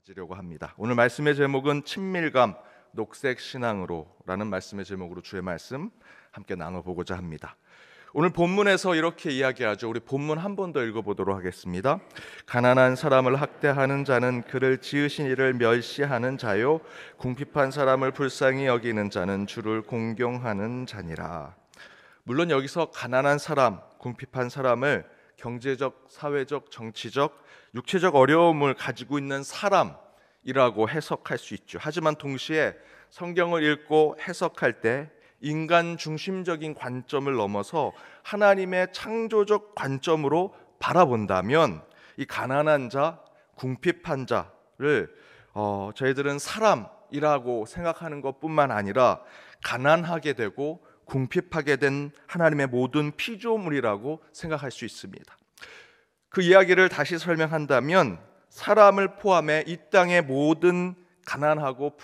가지려고 합니다. 오늘 말씀의 제목은 친밀감 녹색 신앙으로라는 말씀의 제목으로 주의 말씀 함께 나눠보고자 합니다. 오늘 본문에서 이렇게 이야기하죠. 우리 본문 한 번 더 읽어보도록 하겠습니다. 가난한 사람을 학대하는 자는 그를 지으신 이를 멸시하는 자요, 궁핍한 사람을 불쌍히 여기는 자는 주를 공경하는 자니라. 물론 여기서 가난한 사람, 궁핍한 사람을 경제적, 사회적, 정치적, 육체적 어려움을 가지고 있는 사람이라고 해석할 수 있죠. 하지만 동시에 성경을 읽고 해석할 때 인간 중심적인 관점을 넘어서 하나님의 창조적 관점으로 바라본다면 이 가난한 자, 궁핍한 자를 저희들은 사람이라고 생각하는 것뿐만 아니라 가난하게 되고 궁핍하게 된 하나님의 모든 피조물이라고 생각할 수 있습니다. 그 이야기를 다시 설명한다면 사람을 포함해 이 땅의 모든 가난하고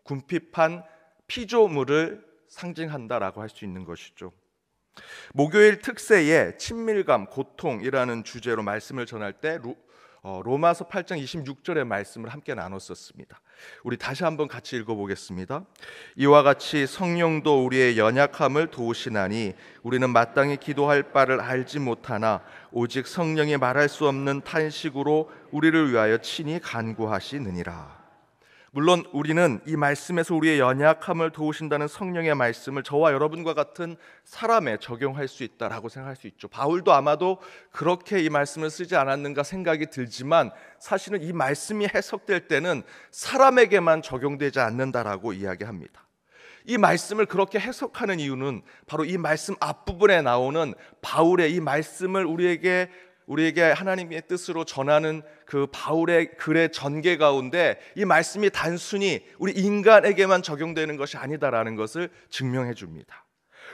궁핍한 피조물을 상징한다라고 할 수 있는 것이죠. 목요일 특세에 친밀감, 고통이라는 주제로 말씀을 전할 때 로마서 8장 26절의 말씀을 함께 나눴었습니다. 우리 다시 한번 같이 읽어보겠습니다. 이와 같이 성령도 우리의 연약함을 도우시나니 우리는 마땅히 기도할 바를 알지 못하나 오직 성령이 말할 수 없는 탄식으로 우리를 위하여 친히 간구하시느니라. 물론 우리는 이 말씀에서 우리의 연약함을 도우신다는 성령의 말씀을 저와 여러분과 같은 사람에 적용할 수 있다라고 생각할 수 있죠. 바울도 아마도 그렇게 이 말씀을 쓰지 않았는가 생각이 들지만 사실은 이 말씀이 해석될 때는 사람에게만 적용되지 않는다라고 이야기합니다. 이 말씀을 그렇게 해석하는 이유는 바로 이 말씀 앞부분에 나오는 바울의 이 말씀을 우리에게 하나님의 뜻으로 전하는 그 바울의 글의 전개 가운데 이 말씀이 단순히 우리 인간에게만 적용되는 것이 아니다라는 것을 증명해 줍니다.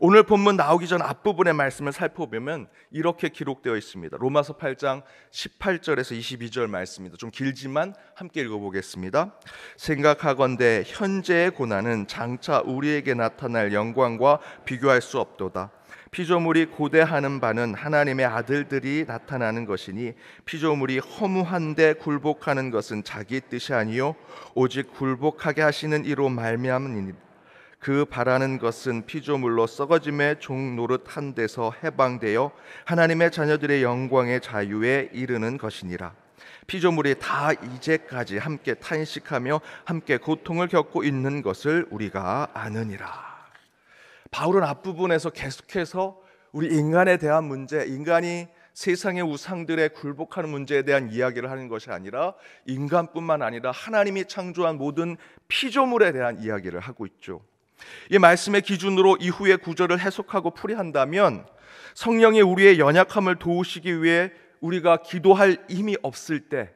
오늘 본문 나오기 전 앞부분의 말씀을 살펴보면 이렇게 기록되어 있습니다. 로마서 8장 18절에서 22절 말씀입니다. 좀 길지만 함께 읽어보겠습니다. 생각하건대 현재의 고난은 장차 우리에게 나타날 영광과 비교할 수 없도다. 피조물이 고대하는 바는 하나님의 아들들이 나타나는 것이니 피조물이 허무한데 굴복하는 것은 자기 뜻이 아니요 오직 굴복하게 하시는 이로 말미암으니 그 바라는 것은 피조물로 썩어짐의 종 노릇한 데서 해방되어 하나님의 자녀들의 영광의 자유에 이르는 것이니라. 피조물이 다 이제까지 함께 탄식하며 함께 고통을 겪고 있는 것을 우리가 아느니라. 바울은 앞부분에서 계속해서 우리 인간에 대한 문제, 인간이 세상의 우상들에 굴복하는 문제에 대한 이야기를 하는 것이 아니라 인간뿐만 아니라 하나님이 창조한 모든 피조물에 대한 이야기를 하고 있죠. 이 말씀의 기준으로 이후의 구절을 해석하고 풀이한다면 성령이 우리의 연약함을 도우시기 위해 우리가 기도할 힘이 없을 때,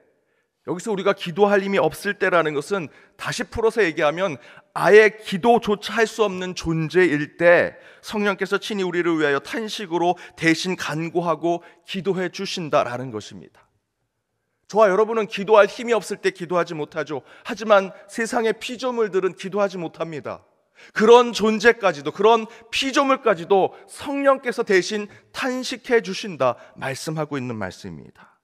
여기서 우리가 기도할 힘이 없을 때라는 것은 다시 풀어서 얘기하면 아예 기도조차 할 수 없는 존재일 때 성령께서 친히 우리를 위하여 탄식으로 대신 간구하고 기도해 주신다라는 것입니다. 저와 여러분은 기도할 힘이 없을 때 기도하지 못하죠. 하지만 세상의 피조물들은 기도하지 못합니다. 그런 존재까지도, 그런 피조물까지도 성령께서 대신 탄식해 주신다 말씀하고 있는 말씀입니다.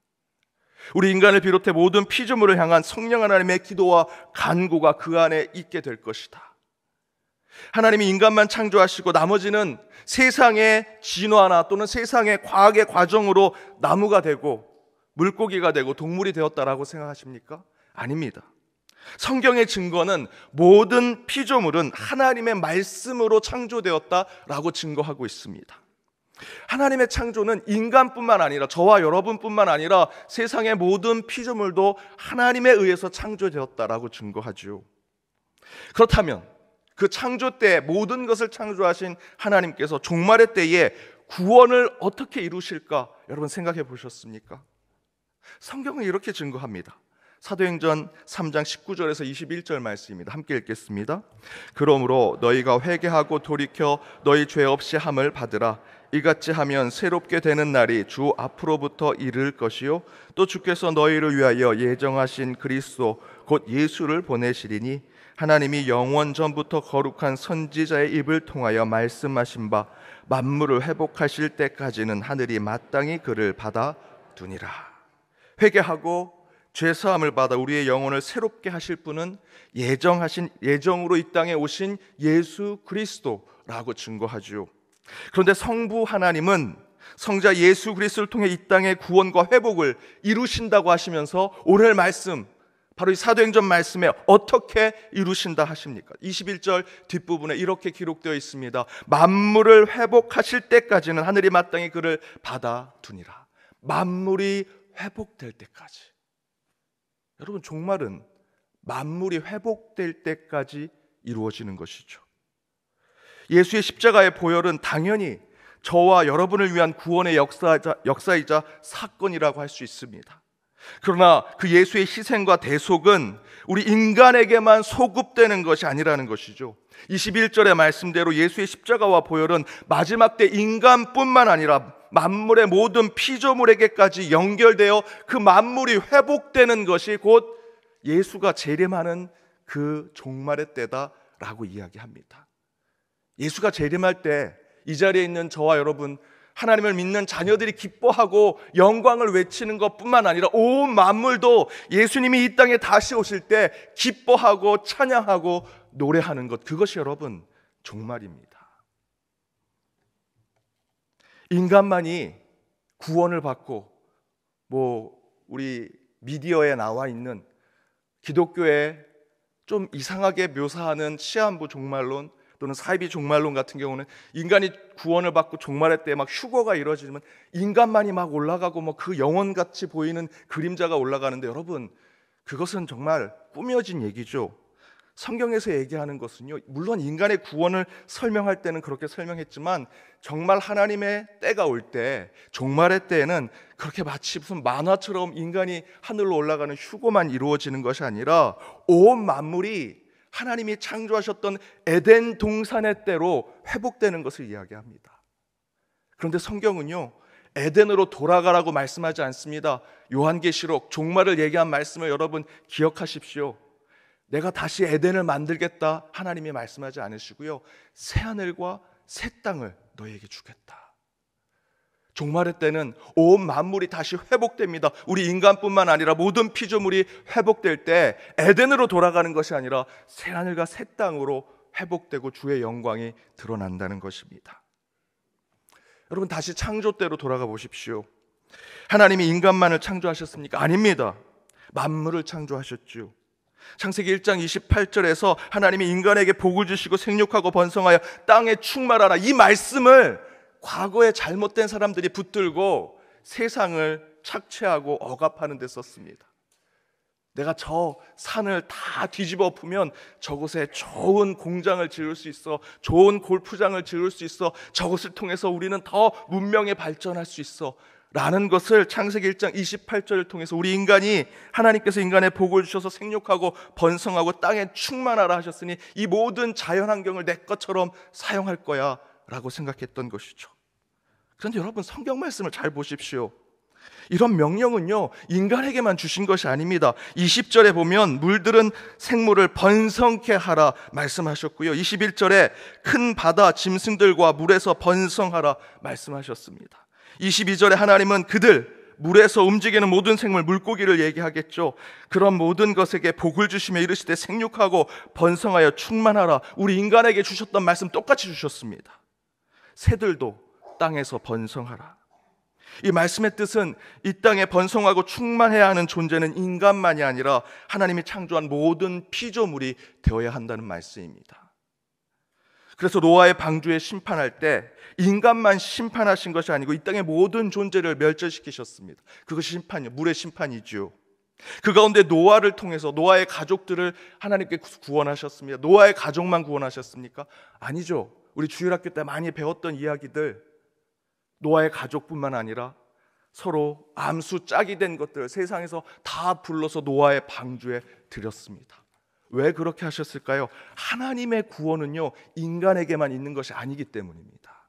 우리 인간을 비롯해 모든 피조물을 향한 성령 하나님의 기도와 간구가 그 안에 있게 될 것이다. 하나님이 인간만 창조하시고 나머지는 세상의 진화나 또는 세상의 과학의 과정으로 나무가 되고 물고기가 되고 동물이 되었다라고 생각하십니까? 아닙니다. 성경의 증거는 모든 피조물은 하나님의 말씀으로 창조되었다라고 증거하고 있습니다. 하나님의 창조는 인간뿐만 아니라 저와 여러분뿐만 아니라 세상의 모든 피조물도 하나님에 의해서 창조되었다라고 증거하죠. 그렇다면 그 창조 때 모든 것을 창조하신 하나님께서 종말의 때에 구원을 어떻게 이루실까? 여러분 생각해 보셨습니까? 성경은 이렇게 증거합니다. 사도행전 3장 19절에서 21절 말씀입니다. 함께 읽겠습니다. 그러므로 너희가 회개하고 돌이켜 너희 죄 없이 함을 받으라. 이같이 하면 새롭게 되는 날이 주 앞으로부터 이를 것이요 또 주께서 너희를 위하여 예정하신 그리스도 곧 예수를 보내시리니 하나님이 영원 전부터 거룩한 선지자의 입을 통하여 말씀하신 바 만물을 회복하실 때까지는 하늘이 마땅히 그를 받아두니라. 회개하고 죄사함을 받아 우리의 영혼을 새롭게 하실 분은 예정으로 이 땅에 오신 예수 그리스도라고 증거하죠. 그런데 성부 하나님은 성자 예수 그리스도를 통해 이 땅의 구원과 회복을 이루신다고 하시면서 오늘 말씀, 바로 이 사도행전 말씀에 어떻게 이루신다 하십니까? 21절 뒷부분에 이렇게 기록되어 있습니다. 만물을 회복하실 때까지는 하늘이 마땅히 그를 받아두니라. 만물이 회복될 때까지. 여러분, 종말은 만물이 회복될 때까지 이루어지는 것이죠. 예수의 십자가의 보혈은 당연히 저와 여러분을 위한 구원의 역사이자 사건이라고 할 수 있습니다. 그러나 그 예수의 희생과 대속은 우리 인간에게만 소급되는 것이 아니라는 것이죠. 21절의 말씀대로 예수의 십자가와 보혈은 마지막 때 인간뿐만 아니라 만물의 모든 피조물에게까지 연결되어 그 만물이 회복되는 것이 곧 예수가 재림하는 그 종말의 때다라고 이야기합니다. 예수가 재림할 때 이 자리에 있는 저와 여러분, 하나님을 믿는 자녀들이 기뻐하고 영광을 외치는 것뿐만 아니라 온 만물도 예수님이 이 땅에 다시 오실 때 기뻐하고 찬양하고 노래하는 것, 그것이 여러분 종말입니다. 인간만이 구원을 받고 우리 미디어에 나와 있는 기독교에 좀 이상하게 묘사하는 시한부 종말론 또는 사이비 종말론 같은 경우는 인간이 구원을 받고 종말의 때 막 휴거가 이루어지면 인간만이 막 올라가고 그 영혼같이 보이는 그림자가 올라가는데, 여러분, 그것은 정말 꾸며진 얘기죠. 성경에서 얘기하는 것은요, 물론 인간의 구원을 설명할 때는 그렇게 설명했지만 정말 하나님의 때가 올 때, 종말의 때에는 그렇게 마치 무슨 만화처럼 인간이 하늘로 올라가는 휴거만 이루어지는 것이 아니라 온 만물이 하나님이 창조하셨던 에덴 동산의 때로 회복되는 것을 이야기합니다. 그런데 성경은요, 에덴으로 돌아가라고 말씀하지 않습니다. 요한계시록 종말을 얘기한 말씀을 여러분 기억하십시오. 내가 다시 에덴을 만들겠다 하나님이 말씀하지 않으시고요, 새 하늘과 새 땅을 너에게 주겠다. 종말의 때는 온 만물이 다시 회복됩니다. 우리 인간뿐만 아니라 모든 피조물이 회복될 때 에덴으로 돌아가는 것이 아니라 새 하늘과 새 땅으로 회복되고 주의 영광이 드러난다는 것입니다. 여러분, 다시 창조 때로 돌아가 보십시오. 하나님이 인간만을 창조하셨습니까? 아닙니다. 만물을 창조하셨죠. 창세기 1장 28절에서 하나님이 인간에게 복을 주시고 생육하고 번성하여 땅에 충만하라, 이 말씀을 과거에 잘못된 사람들이 붙들고 세상을 착취하고 억압하는 데 썼습니다. 내가 저 산을 다 뒤집어 엎으면 저곳에 좋은 공장을 지을 수 있어, 좋은 골프장을 지을 수 있어, 저것을 통해서 우리는 더 문명에 발전할 수 있어 라는 것을 창세기 1장 28절을 통해서 우리 인간이, 하나님께서 인간의 복을 주셔서 생육하고 번성하고 땅에 충만하라 하셨으니 이 모든 자연환경을 내 것처럼 사용할 거야 라고 생각했던 것이죠. 그런데 여러분, 성경 말씀을 잘 보십시오. 이런 명령은요, 인간에게만 주신 것이 아닙니다. 20절에 보면 물들은 생물을 번성케 하라 말씀하셨고요, 21절에 큰 바다 짐승들과 물에서 번성하라 말씀하셨습니다. 22절에 하나님은 그들, 물에서 움직이는 모든 생물, 물고기를 얘기하겠죠. 그런 모든 것에게 복을 주시며 이르시되 생육하고 번성하여 충만하라. 우리 인간에게 주셨던 말씀 똑같이 주셨습니다. 새들도 땅에서 번성하라. 이 말씀의 뜻은 이 땅에 번성하고 충만해야 하는 존재는 인간만이 아니라 하나님이 창조한 모든 피조물이 되어야 한다는 말씀입니다. 그래서 노아의 방주에 심판할 때 인간만 심판하신 것이 아니고 이 땅의 모든 존재를 멸절시키셨습니다. 그것이 심판이요, 물의 심판이죠. 그 가운데 노아를 통해서 노아의 가족들을 하나님께 구원하셨습니다. 노아의 가족만 구원하셨습니까? 아니죠. 우리 주일학교 때 많이 배웠던 이야기들, 노아의 가족뿐만 아니라 서로 암수 짝이 된 것들 세상에서 다 불러서 노아의 방주에 드렸습니다. 왜 그렇게 하셨을까요? 하나님의 구원은요, 인간에게만 있는 것이 아니기 때문입니다.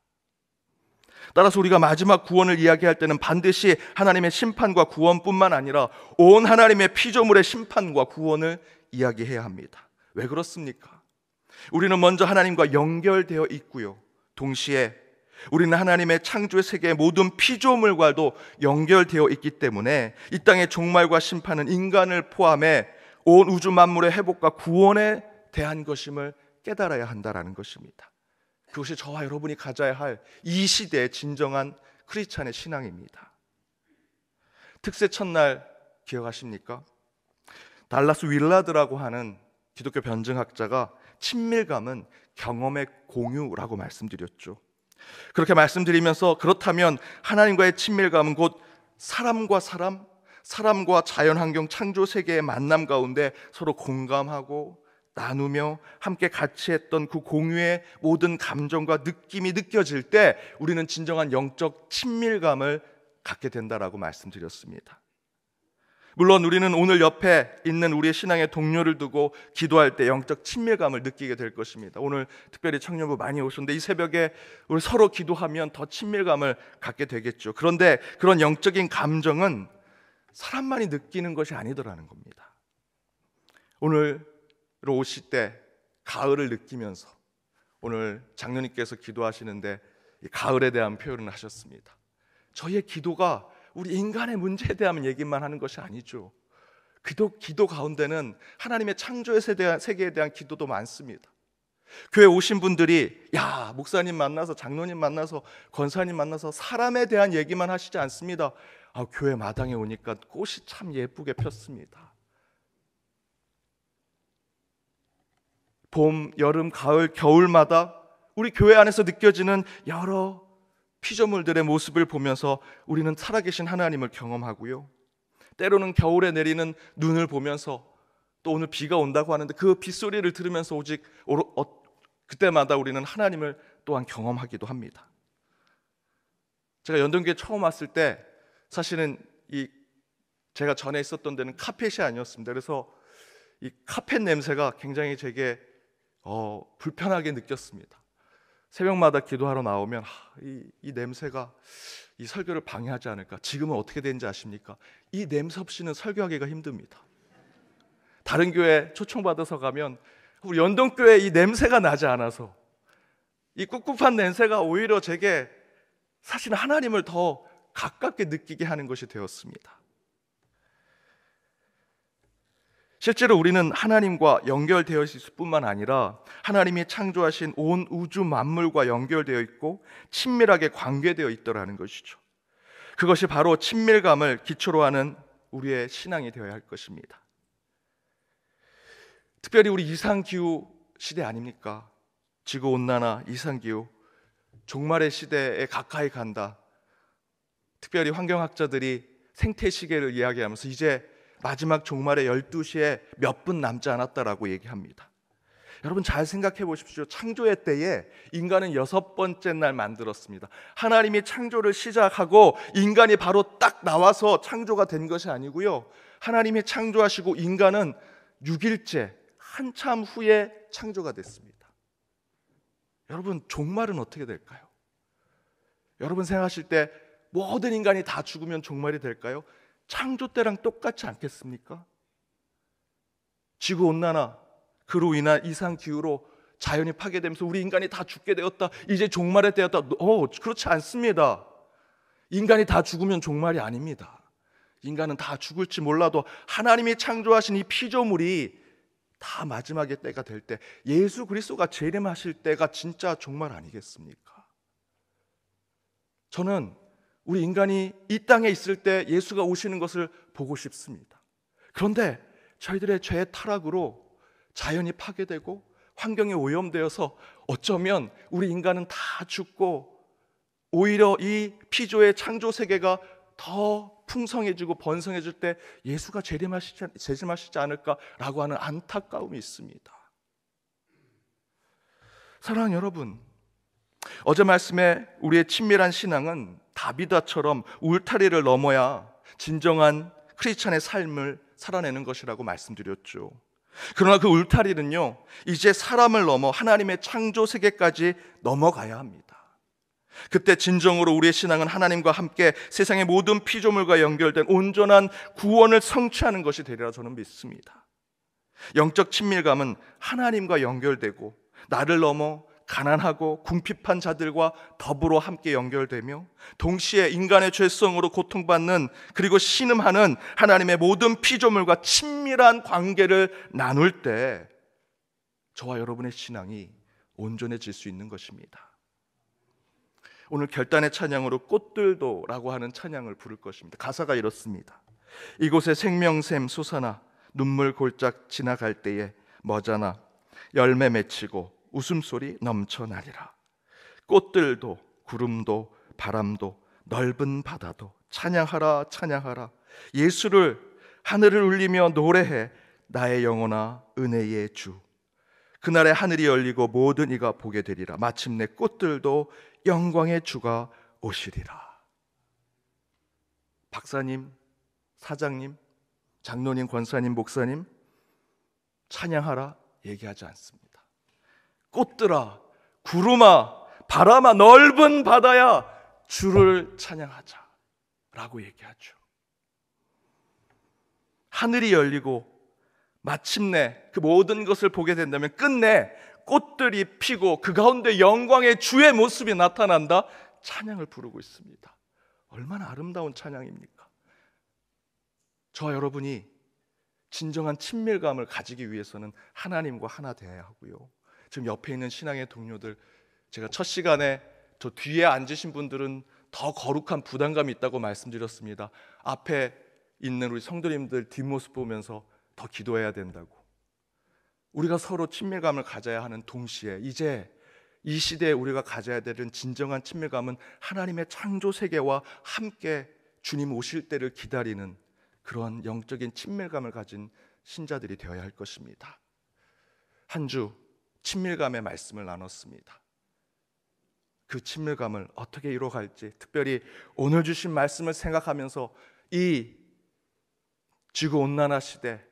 따라서 우리가 마지막 구원을 이야기할 때는 반드시 하나님의 심판과 구원뿐만 아니라 온 하나님의 피조물의 심판과 구원을 이야기해야 합니다. 왜 그렇습니까? 우리는 먼저 하나님과 연결되어 있고요, 동시에 우리는 하나님의 창조의 세계의 모든 피조물과도 연결되어 있기 때문에 이 땅의 종말과 심판은 인간을 포함해 온 우주 만물의 회복과 구원에 대한 것임을 깨달아야 한다는 것입니다. 그것이 저와 여러분이 가져야 할 이 시대의 진정한 크리스찬의 신앙입니다. 특세 첫날 기억하십니까? 달라스 윌라드라고 하는 기독교 변증학자가 친밀감은 경험의 공유라고 말씀드렸죠. 그렇게 말씀드리면서 그렇다면 하나님과의 친밀감은 곧 사람과 사람, 사람과 자연환경 창조 세계의 만남 가운데 서로 공감하고 나누며 함께 같이 했던 그 공유의 모든 감정과 느낌이 느껴질 때 우리는 진정한 영적 친밀감을 갖게 된다라고 말씀드렸습니다. 물론 우리는 오늘 옆에 있는 우리의 신앙의 동료를 두고 기도할 때 영적 친밀감을 느끼게 될 것입니다. 오늘 특별히 청년부 많이 오셨는데 이 새벽에 우리 서로 기도하면 더 친밀감을 갖게 되겠죠. 그런데 그런 영적인 감정은 사람만이 느끼는 것이 아니더라는 겁니다. 오늘 오실 때 가을을 느끼면서 오늘 장로님께서 기도하시는데 이 가을에 대한 표현을 하셨습니다. 저희의 기도가 우리 인간의 문제에 대한 얘기만 하는 것이 아니죠. 기도 가운데는 하나님의 창조의 세계에 대한 기도도 많습니다. 교회 오신 분들이 목사님 만나서 장로님 만나서 권사님 만나서 사람에 대한 얘기만 하시지 않습니다. 교회 마당에 오니까 꽃이 참 예쁘게 폈습니다. 봄, 여름, 가을, 겨울마다 우리 교회 안에서 느껴지는 여러 피조물들의 모습을 보면서 우리는 살아계신 하나님을 경험하고요. 때로는 겨울에 내리는 눈을 보면서 또 오늘 비가 온다고 하는데 그 빗소리를 들으면서 오직 그때마다 우리는 하나님을 또한 경험하기도 합니다. 제가 연동교회 처음 왔을 때 사실은 제가 전에 있었던 데는 카펫이 아니었습니다. 그래서 이 카펫 냄새가 굉장히 제게 불편하게 느꼈습니다. 새벽마다 기도하러 나오면 이 냄새가 이 설교를 방해하지 않을까. 지금은 어떻게 되는지 아십니까? 이 냄새 없이는 설교하기가 힘듭니다. 다른 교회 초청받아서 가면 우리 연동교회 이 냄새가 나지 않아서 이 꿉꿉한 냄새가 오히려 제게 사실 하나님을 더 가깝게 느끼게 하는 것이 되었습니다. 실제로 우리는 하나님과 연결되어 있을 뿐만 아니라 하나님이 창조하신 온 우주 만물과 연결되어 있고 친밀하게 관계되어 있더라는 것이죠. 그것이 바로 친밀감을 기초로 하는 우리의 신앙이 되어야 할 것입니다. 특별히 우리 이상기후 시대 아닙니까? 지구온난화, 이상기후, 종말의 시대에 가까이 간다. 특별히 환경학자들이 생태시계를 이야기하면서 이제 마지막 종말의 12시에 몇 분 남지 않았다라고 얘기합니다. 여러분 잘 생각해 보십시오. 창조의 때에 인간은 6번째 날 만들었습니다. 하나님이 창조를 시작하고 인간이 바로 딱 나와서 창조가 된 것이 아니고요. 하나님이 창조하시고 인간은 6일째 한참 후에 창조가 됐습니다. 여러분 종말은 어떻게 될까요? 여러분 생각하실 때 모든 인간이 다 죽으면 종말이 될까요? 창조 때랑 똑같지 않겠습니까? 지구온난화, 그로 인한 이상기후로 자연이 파괴되면서 우리 인간이 다 죽게 되었다. 이제 종말의 때였다. 그렇지 않습니다. 인간이 다 죽으면 종말이 아닙니다. 인간은 다 죽을지 몰라도 하나님이 창조하신 이 피조물이 다 마지막의 때가 될 때 예수 그리스도가 재림하실 때가 진짜 종말 아니겠습니까? 저는 우리 인간이 이 땅에 있을 때 예수가 오시는 것을 보고 싶습니다. 그런데 저희들의 죄의 타락으로 자연이 파괴되고 환경이 오염되어서 어쩌면 우리 인간은 다 죽고 오히려 이 피조의 창조 세계가 더 풍성해지고 번성해질 때 예수가 재림하시지 않을까라고 하는 안타까움이 있습니다. 사랑하는 여러분, 어제 말씀에 우리의 친밀한 신앙은 다비다처럼 울타리를 넘어야 진정한 크리스찬의 삶을 살아내는 것이라고 말씀드렸죠. 그러나 그 울타리는요, 이제 사람을 넘어 하나님의 창조 세계까지 넘어가야 합니다. 그때 진정으로 우리의 신앙은 하나님과 함께 세상의 모든 피조물과 연결된 온전한 구원을 성취하는 것이 되리라 저는 믿습니다. 영적 친밀감은 하나님과 연결되고 나를 넘어 가난하고 궁핍한 자들과 더불어 함께 연결되며 동시에 인간의 죄성으로 고통받는 그리고 신음하는 하나님의 모든 피조물과 친밀한 관계를 나눌 때 저와 여러분의 신앙이 온전해질 수 있는 것입니다. 오늘 결단의 찬양으로 꽃들도라고 하는 찬양을 부를 것입니다. 가사가 이렇습니다. 이곳에 생명샘 솟아나 눈물 골짝 지나갈 때에 머자나 열매 맺히고 웃음소리 넘쳐나리라. 꽃들도 구름도 바람도 넓은 바다도 찬양하라 찬양하라. 예수를 하늘을 울리며 노래해 나의 영혼아 은혜의 주. 그날에 하늘이 열리고 모든 이가 보게 되리라. 마침내 꽃들도 영광의 주가 오시리라. 박사님, 사장님, 장로님, 권사님, 목사님, 찬양하라 얘기하지 않습니다. 꽃들아, 구름아, 바람아, 넓은 바다야, 주를 찬양하자 라고 얘기하죠. 하늘이 열리고 마침내 그 모든 것을 보게 된다면 끝내 꽃들이 피고 그 가운데 영광의 주의 모습이 나타난다. 찬양을 부르고 있습니다. 얼마나 아름다운 찬양입니까? 저와 여러분이 진정한 친밀감을 가지기 위해서는 하나님과 하나 되어야 하고요. 지금 옆에 있는 신앙의 동료들, 제가 첫 시간에 저 뒤에 앉으신 분들은 더 거룩한 부담감이 있다고 말씀드렸습니다. 앞에 있는 우리 성도님들 뒷모습 보면서 더 기도해야 된다고. 우리가 서로 친밀감을 가져야 하는 동시에 이제 이 시대에 우리가 가져야 되는 진정한 친밀감은 하나님의 창조 세계와 함께 주님 오실 때를 기다리는 그런 영적인 친밀감을 가진 신자들이 되어야 할 것입니다. 한 주 친밀감의 말씀을 나눴습니다. 그 친밀감을 어떻게 이루어갈지, 특별히 오늘 주신 말씀을 생각하면서 이 지구온난화 시대,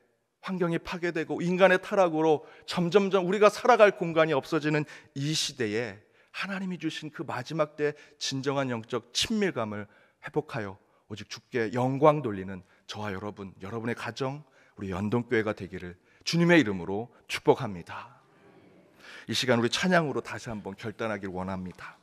환경이 파괴되고 인간의 타락으로 점점점 우리가 살아갈 공간이 없어지는 이 시대에 하나님이 주신 그 마지막 때 진정한 영적 친밀감을 회복하여 오직 주께 영광 돌리는 저와 여러분, 여러분의 가정, 우리 연동교회가 되기를 주님의 이름으로 축복합니다. 이 시간 우리 찬양으로 다시 한번 결단하길 원합니다.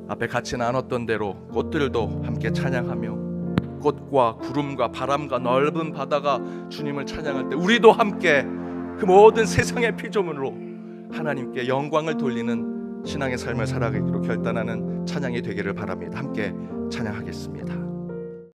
앞에 같이 나눴던 대로 꽃들도 함께 찬양하며 꽃과 구름과 바람과 넓은 바다가 주님을 찬양할 때 우리도 함께 그 모든 세상의 피조물로 하나님께 영광을 돌리는 신앙의 삶을 살아가기로 결단하는 찬양이 되기를 바랍니다. 함께 찬양하겠습니다.